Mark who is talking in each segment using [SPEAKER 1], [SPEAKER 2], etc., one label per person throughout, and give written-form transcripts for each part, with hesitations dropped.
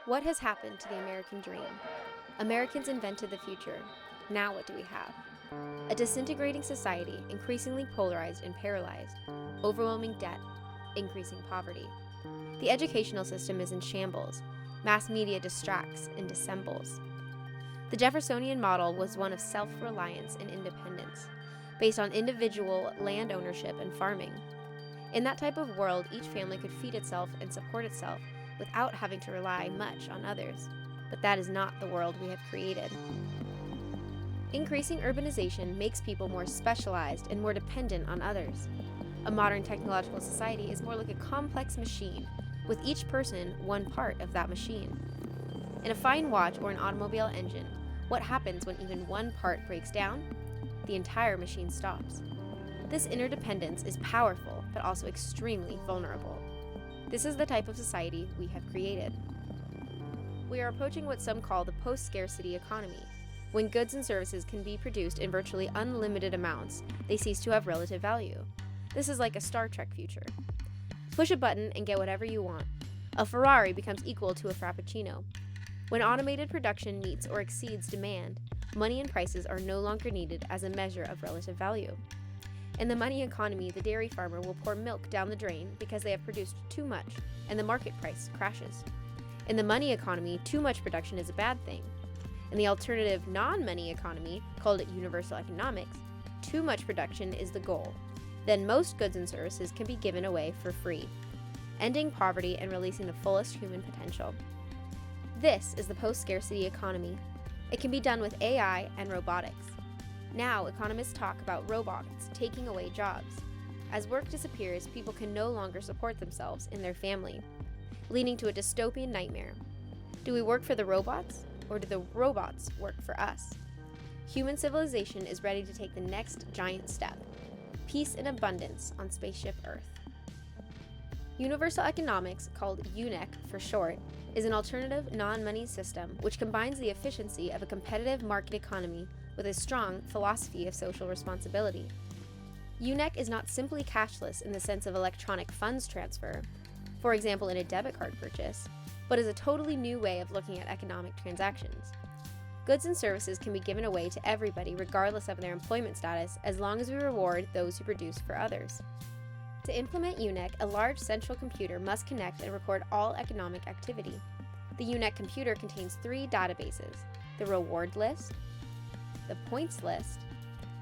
[SPEAKER 1] What has happened to the American dream? Americans invented the future. Now what do we have? A disintegrating society, increasingly polarized and paralyzed, overwhelming debt, increasing poverty. The educational system is in shambles. Mass media distracts and dissembles. The Jeffersonian model was one of self-reliance and independence, based on individual land ownership and farming. In that type of world, each family could feed itself and support itself without having to rely much on others. But that is not the world we have created. Increasing urbanization makes people more specialized and more dependent on others. A modern technological society is more like a complex machine, with each person one part of that machine. In a fine watch or an automobile engine, what happens when even one part breaks down? The entire machine stops. This interdependence is powerful, but also extremely vulnerable. This is the type of society we have created. We are approaching what some call the post-scarcity economy. When goods and services can be produced in virtually unlimited amounts, they cease to have relative value. This is like a Star Trek future. Push a button and get whatever you want. A Ferrari becomes equal to a Frappuccino. When automated production meets or exceeds demand, money and prices are no longer needed as a measure of relative value. In the money economy, the dairy farmer will pour milk down the drain because they have produced too much, and the market price crashes. In the money economy, too much production is a bad thing. In the alternative non-money economy, called universal economics, too much production is the goal. Then most goods and services can be given away for free, ending poverty and releasing the fullest human potential. This is the post-scarcity economy. It can be done with AI and robotics. Now, economists talk about robots taking away jobs. As work disappears, people can no longer support themselves and their family, leading to a dystopian nightmare. Do we work for the robots, or do the robots work for us? Human civilization is ready to take the next giant step: peace and abundance on spaceship Earth. Universal economics, called UnEc for short, is an alternative non-money system which combines the efficiency of a competitive market economy with a strong philosophy of social responsibility. UnEc is not simply cashless in the sense of electronic funds transfer, for example in a debit card purchase, but is a totally new way of looking at economic transactions. Goods and services can be given away to everybody regardless of their employment status, as long as we reward those who produce for others. To implement UnEc, a large central computer must connect and record all economic activity. The UnEc computer contains 3 databases: the reward list, the points list,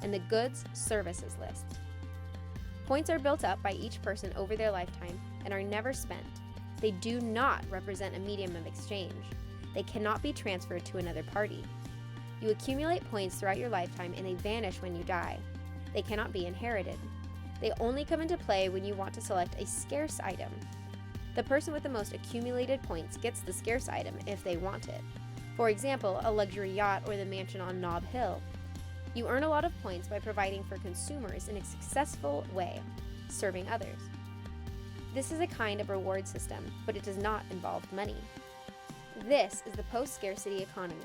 [SPEAKER 1] and the goods services list. Points are built up by each person over their lifetime and are never spent. They do not represent a medium of exchange. They cannot be transferred to another party. You accumulate points throughout your lifetime and they vanish when you die. They cannot be inherited. They only come into play when you want to select a scarce item. The person with the most accumulated points gets the scarce item if they want it. For example, a luxury yacht or the mansion on Nob Hill. You earn a lot of points by providing for consumers in a successful way, serving others. This is a kind of reward system, but it does not involve money. This is the post-scarcity economy.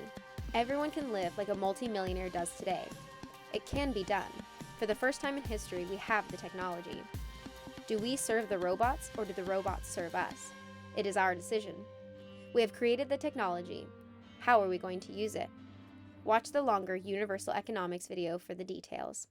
[SPEAKER 1] Everyone can live like a multi-millionaire does today. It can be done. For the first time in history, we have the technology. Do we serve the robots, or do the robots serve us? It is our decision. We have created the technology. How are we going to use it? Watch the longer Universal Economics video for the details.